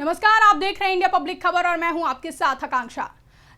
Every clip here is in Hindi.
नमस्कार, आप देख रहे हैं इंडिया पब्लिक खबर और मैं हूं आपके साथ आकांक्षा।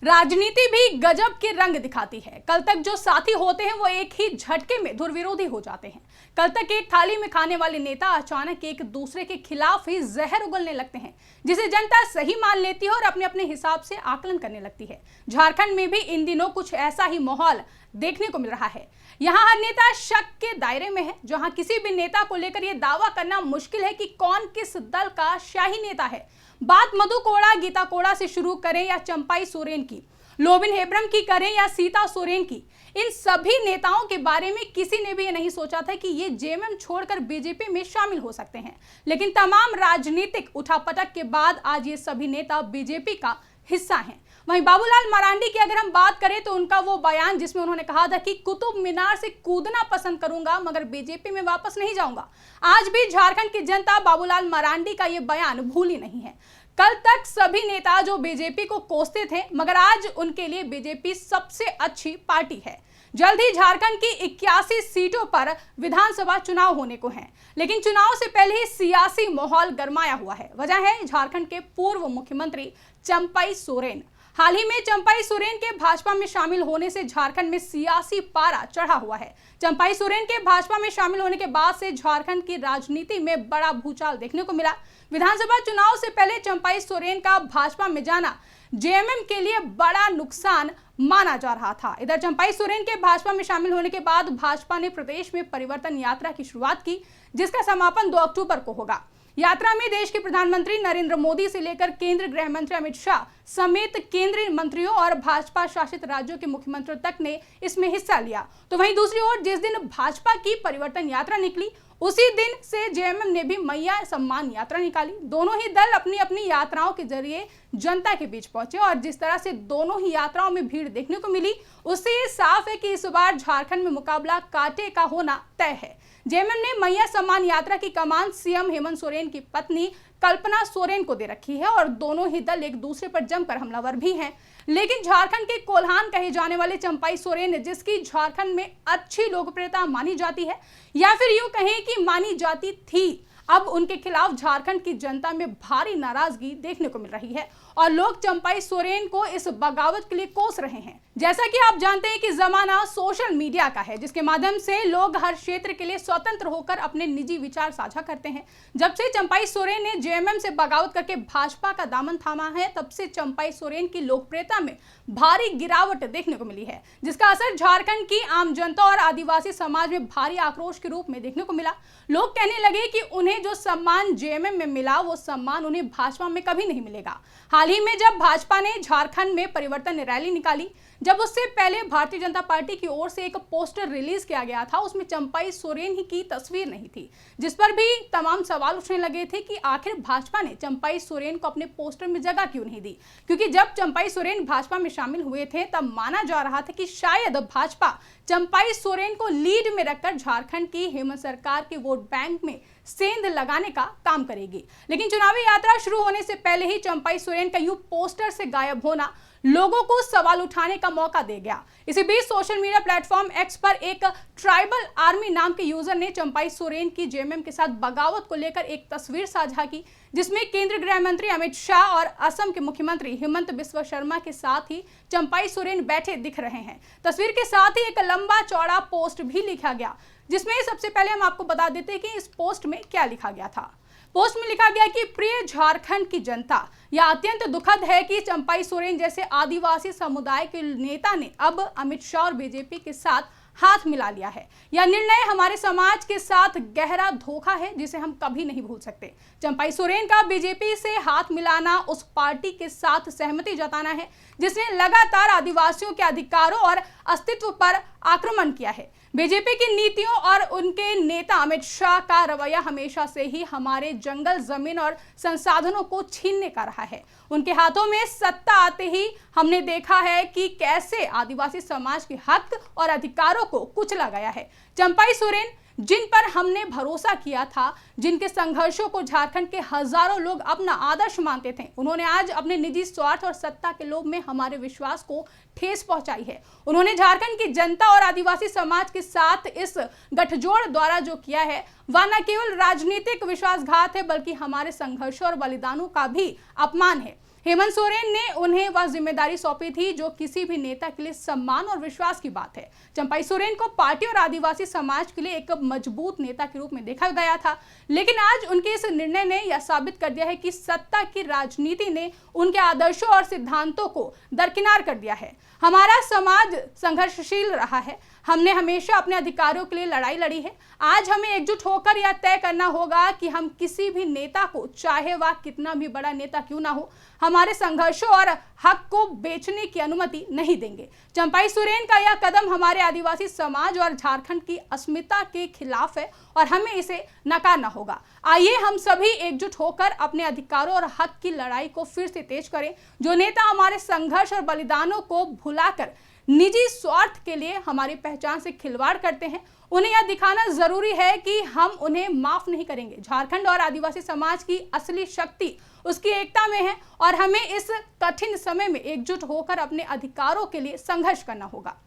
राजनीति भी गजब के रंग दिखाती है। कल तक जो साथी होते हैं वो एक ही झटके में धुर विरोधी हो जाते हैं। कल तक एक थाली में खाने वाले नेता अचानक एक दूसरे के खिलाफ ही जहर उगलने लगते हैं, जिसे जनता सही मान लेती है और अपने अपने हिसाब से आकलन करने लगती है। झारखंड में भी इन दिनों कुछ ऐसा ही माहौल देखने को मिल रहा है। यहाँ हर नेता शक के दायरे में है। जहां किसी भी नेता को लेकर यह दावा करना मुश्किल है कि कौन किस दल का शाही नेता है। बात मधु कोड़ा, गीता कोड़ा से शुरू करें या चंपाई सोरेन की, लोबिन हेब्रम की करें या सीता सोरेन की, इन सभी नेताओं के बारे में किसी ने भी ये नहीं सोचा था कि ये जेएमएम छोड़कर बीजेपी में शामिल हो सकते हैं। लेकिन तमाम राजनीतिक उठापटक के बाद आज ये सभी नेता बीजेपी का हिस्सा हैं। वहीं बाबूलाल मरांडी की अगर हम बात करें तो उनका वो बयान जिसमें उन्होंने कहा था कि कुतुब मीनार से कूदना पसंद करूंगा मगर बीजेपी में वापस नहीं जाऊंगा, आज भी झारखंड की जनता बाबूलाल मरांडी का ये बयान भूली नहीं है। कल तक सभी नेता जो बीजेपी को कोसते थे मगर आज उनके लिए बीजेपी सबसे अच्छी पार्टी है। जल्द ही झारखंड की 81 सीटों पर विधानसभा चुनाव होने को हैं, लेकिन चुनाव से पहले ही सियासी माहौल गरमाया हुआ है। वजह है झारखंड के पूर्व मुख्यमंत्री चंपाई सोरेन। हाल ही में चंपाई सोरेन के भाजपा में शामिल होने से झारखंड में सियासी पारा चढ़ा हुआ है। चंपाई सोरेन के भाजपा में शामिल होने के बाद से झारखंड की राजनीति में बड़ा भूचाल देखने को मिला। विधानसभा चुनाव से पहले चंपाई सोरेन का भाजपा में जाना जेएमएम के लिए बड़ा नुकसान माना जा रहा था। इधर चंपाई सोरेन के भाजपा में शामिल होने के बाद भाजपा ने प्रदेश में परिवर्तन यात्रा की शुरुआत की, जिसका समापन 2 अक्टूबर को होगा। यात्रा में देश के प्रधानमंत्री नरेंद्र मोदी से लेकर केंद्रीय गृह मंत्री अमित शाह समेत केंद्रीय मंत्रियों और भाजपा शासित राज्यों के मुख्यमंत्रियों तक ने इसमें हिस्सा लिया। तो वहीं दूसरी ओर जिस दिन भाजपा की परिवर्तन यात्रा निकली उसी दिन से जेएमएम ने भी मैया सम्मान यात्रा निकाली। दोनों ही दल अपनी अपनी यात्राओं के जरिए जनता के बीच पहुंचे और जिस तरह से दोनों ही यात्राओं में भीड़ देखने को मिली उससे ये साफ है कि इस बार झारखंड में मुकाबला कांटे का होना तय है। जेएमएम ने मैया सम्मान यात्रा की कमान सीएम हेमंत सोरेन की पत्नी कल्पना सोरेन को दे रखी है और दोनों ही दल एक दूसरे पर जमकर हमलावर भी हैं। लेकिन झारखंड के कोल्हान कहे जाने वाले चंपाई सोरेन, जिसकी झारखंड में अच्छी लोकप्रियता मानी जाती है या फिर यूं कहें कि मानी जाती थी, अब उनके खिलाफ झारखंड की जनता में भारी नाराजगी देखने को मिल रही है और लोग चंपाई सोरेन को इस बगावत के लिए कोस रहे हैं। जैसा कि आप जानते हैं कि जमाना सोशल मीडिया का है, जिसके माध्यम से लोग हर क्षेत्र के लिए स्वतंत्र होकर अपने निजी विचार साझा करते हैं। जब से चंपाई सोरेन ने जेएमएम से बगावत करके भाजपा का दामन थामा है, तब से चंपाई सोरेन की लोकप्रियता में भारी गिरावट देखने को मिली है, जिसका असर झारखंड की आम जनता और आदिवासी समाज में भारी आक्रोश के रूप में देखने को मिला। लोग कहने लगे कि उन्हें जो सम्मान जेएमएम में मिला वो सम्मान उन्हें भाजपा में कभी नहीं मिलेगा। हाल ही में जब भाजपा ने झारखंड में परिवर्तन रैली निकाली, जब उससे पहले भारतीय जनता पार्टी की ओर से एक पोस्टर रिलीज किया गया था, उसमें चंपाई सोरेन ही की तस्वीर नहीं थी, जिस पर भी तमाम सवाल उठने लगे थे कि आखिर भाजपा ने चंपाई सोरेन को अपने पोस्टर में जगह क्यों नहीं दी। क्योंकि जब चंपाई सोरेन भाजपा में शामिल हुए थे तब माना जा रहा था कि शायद भाजपा चंपाई सोरेन को लीड में रखकर झारखंड की हेमंत सरकार के वोट बैंक में सेंध लगाने का काम करेगी। लेकिन चुनावी यात्रा शुरू होने से पहले ही चंपाई सोरेन का यूं पोस्टर से गायब होना लोगों को सवाल उठाने का मौका दे गया। इसी बीच सोशल मीडिया प्लेटफॉर्म एक्स पर एक ट्राइबल आर्मी नाम के यूजर ने चंपाई सोरेन की जेएमएम के साथ बगावत को लेकर एक तस्वीर साझा की, जिसमें केंद्रीय गृह मंत्री अमित शाह और असम के मुख्यमंत्री हिमंत बिस्वा शर्मा के साथ ही चंपाई सोरेन बैठे दिख रहे हैं। तस्वीर के साथ ही एक लंबा चौड़ा पोस्ट भी लिखा गया, जिसमें सबसे पहले हम आपको बता देते हैं कि इस पोस्ट में क्या लिखा गया था। पोस्ट में लिखा गया कि प्रिय झारखंड की जनता, यह अत्यंत दुखद है कि चंपाई सोरेन जैसे आदिवासी समुदाय के नेता ने अब अमित शाह और बीजेपी के साथ हाथ मिला लिया है। यह निर्णय हमारे समाज के साथ गहरा धोखा है जिसे हम कभी नहीं भूल सकते। चंपाई सोरेन का बीजेपी से हाथ मिलाना उस पार्टी के साथ सहमति जताना है जिसने लगातार आदिवासियों के अधिकारों और अस्तित्व पर आक्रमण किया है। बीजेपी की नीतियों और उनके नेता अमित शाह का रवैया हमेशा से ही हमारे जंगल, जमीन और संसाधनों को छीनने का रहा है। उनके हाथों में सत्ता आते ही हमने देखा है कि कैसे आदिवासी समाज के हक और अधिकारों को कुचला गया है। चंपाई सोरेन जिन पर हमने भरोसा किया था, जिनके संघर्षों को झारखंड के हजारों लोग अपना आदर्श मानते थे, उन्होंने आज अपने निजी स्वार्थ और सत्ता के लोभ में हमारे विश्वास को ठेस पहुंचाई है। उन्होंने झारखंड की जनता और आदिवासी समाज के साथ इस गठजोड़ द्वारा जो किया है वह न केवल राजनीतिक विश्वासघात है बल्कि हमारे संघर्षों और बलिदानों का भी अपमान है। हेमंत सोरेन ने उन्हें वह जिम्मेदारी सौंपी थी जो किसी भी नेता के लिए सम्मान और विश्वास की बात है। चंपाई सोरेन को पार्टी और आदिवासी समाज के लिए एक मजबूत नेता के रूप में देखा गया था, लेकिन आज उनके इस निर्णय ने यह साबित कर दिया है कि सत्ता की राजनीति ने उनके आदर्शों और सिद्धांतों को दरकिनार कर दिया है। हमारा समाज संघर्षशील रहा है, हमने हमेशा अपने अधिकारों के लिए लड़ाई लड़ी है। आज हमें एकजुट होकर यह तय करना होगा कि हम किसी भी नेता को, चाहे वह कितना भी बड़ा नेता क्यों ना हो, हमारे संघर्षों और हक को बेचने की अनुमति नहीं देंगे। चंपाई सोरेन का यह कदम हमारे आदिवासी समाज और झारखंड की अस्मिता के खिलाफ है और हमें इसे नकारना होगा। आइए हम सभी एकजुट होकर अपने अधिकारों और हक की लड़ाई को फिर से तेज करें। जो नेता हमारे संघर्ष और बलिदानों को भुलाकर निजी स्वार्थ के लिए हमारी पहचान से खिलवाड़ करते हैं, उन्हें यह दिखाना जरूरी है कि हम उन्हें माफ नहीं करेंगे। झारखंड और आदिवासी समाज की असली शक्ति उसकी एकता में है और हमें इस कठिन समय में एकजुट होकर अपने अधिकारों के लिए संघर्ष करना होगा।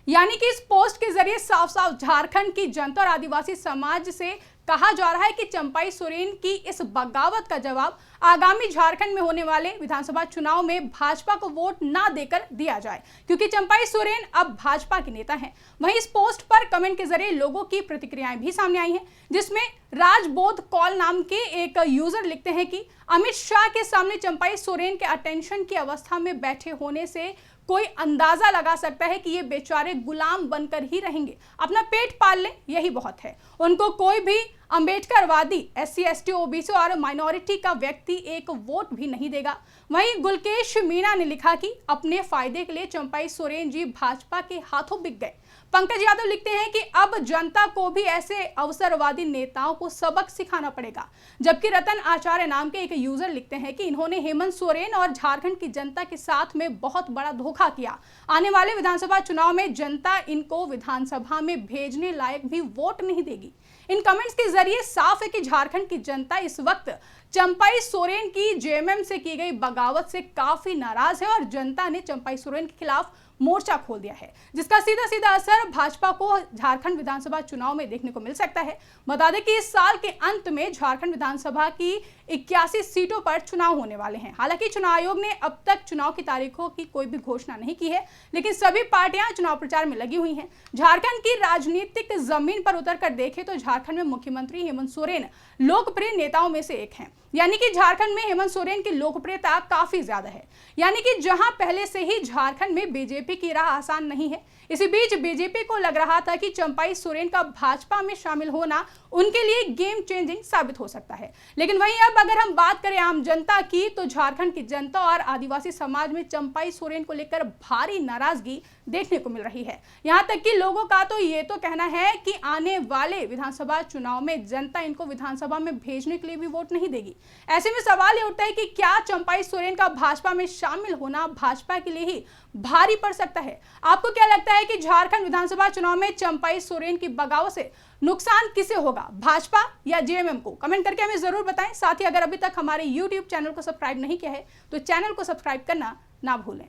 यानी कि इस पोस्ट के जरिए साफ साफ झारखंड की जनता और आदिवासी समाज से कहा जा रहा है कि चंपाई सोरेन की इस बगावत का जवाब आगामी झारखंड में होने वाले विधानसभा चुनाव में भाजपा को वोट ना देकर दिया जाए, क्योंकि चंपाई सोरेन अब भाजपा के नेता हैं। वहीं इस पोस्ट पर कमेंट के जरिए लोगों की प्रतिक्रियाएं भी सामने आई हैं, जिसमें राजबोध कॉल नाम के एक यूजर लिखते हैं कि अमित शाह के सामने चंपाई सोरेन के अटेंशन की अवस्था में बैठे होने से कोई अंदाजा लगा सकता है कि ये बेचारे गुलाम बनकर ही रहेंगे, अपना पेट पाल ले, यही बहुत है। उनको कोई भी अंबेडकरवादी, SC, ST, OBC और माइनॉरिटी का व्यक्ति एक वोट भी नहीं देगा। वहीं गुलकेश मीणा ने लिखा कि अपने फायदे के लिए चंपाई सोरेन जी भाजपा के हाथों बिक गए। पंकज यादव लिखते हैं कि अब जनता को भी ऐसे अवसरवादी नेताओं को सबक सिखाना पड़ेगा। जबकि रतन आचार्य नाम के एक यूजर लिखते हैं कि इन्होंने हेमंत सोरेन और झारखंड की जनता के साथ में बहुत बड़ा धोखा किया। आने वाले विधानसभा चुनाव में जनता इनको विधानसभा में भेजने लायक भी वोट नहीं देगी। इन कमेंट्स के जरिए साफ है कि झारखंड की जनता इस वक्त चंपाई सोरेन की जेएमएम से की गई बगावत से काफी नाराज है और जनता ने चंपाई सोरेन के खिलाफ मोर्चा खोल दिया है, जिसका सीधा सीधा असर भाजपा को झारखंड विधानसभा चुनाव में देखने को मिल सकता है। बता दें कि इस साल के अंत में झारखंड विधानसभा की 81 सीटों पर चुनाव होने वाले हैं। हालांकि चुनाव आयोग ने अब तक चुनाव की तारीखों की कोई भी घोषणा नहीं की है, लेकिन सभी पार्टियां चुनाव प्रचार में लगी हुई हैं। झारखंड की राजनीतिक जमीन पर उतरकर देखें तो झारखंड में मुख्यमंत्री हेमंत सोरेन लोकप्रिय नेताओं में से एक हैं। यानी कि झारखंड में हेमंत सोरेन की लोकप्रियता काफी ज्यादा है। यानी कि जहां पहले से ही झारखंड में बीजेपी की राह आसान नहीं है, इसी बीच बीजेपी को लग रहा था कि चंपाई सोरेन का भाजपा में शामिल होना उनके लिए गेम चेंजिंग साबित हो सकता है। लेकिन वहीं अब अगर हम बात करें आम जनता की, तो झारखंड की जनता और आदिवासी समाज में चंपाई सोरेन को लेकर भारी नाराजगी देखने को मिल रही है। यहां तक कि लोगों का तो ये तो कहना है कि आने वाले विधानसभा चुनाव में जनता इनको विधानसभा में भेजने के लिए भी वोट नहीं देगी। ऐसे में सवाल ये उठता है कि क्या चंपाई सोरेन का भाजपा में शामिल होना भाजपा के लिए ही भारी पड़ सकता है? आपको क्या लगता है कि झारखंड विधानसभा चुनाव में चंपाई सोरेन की बगावत से नुकसान किसे होगा, भाजपा या जेएमएम को? कमेंट करके हमें जरूर बताएं। साथ ही अगर अभी तक हमारे YouTube चैनल को सब्सक्राइब नहीं किया है तो चैनल को सब्सक्राइब करना ना भूलें।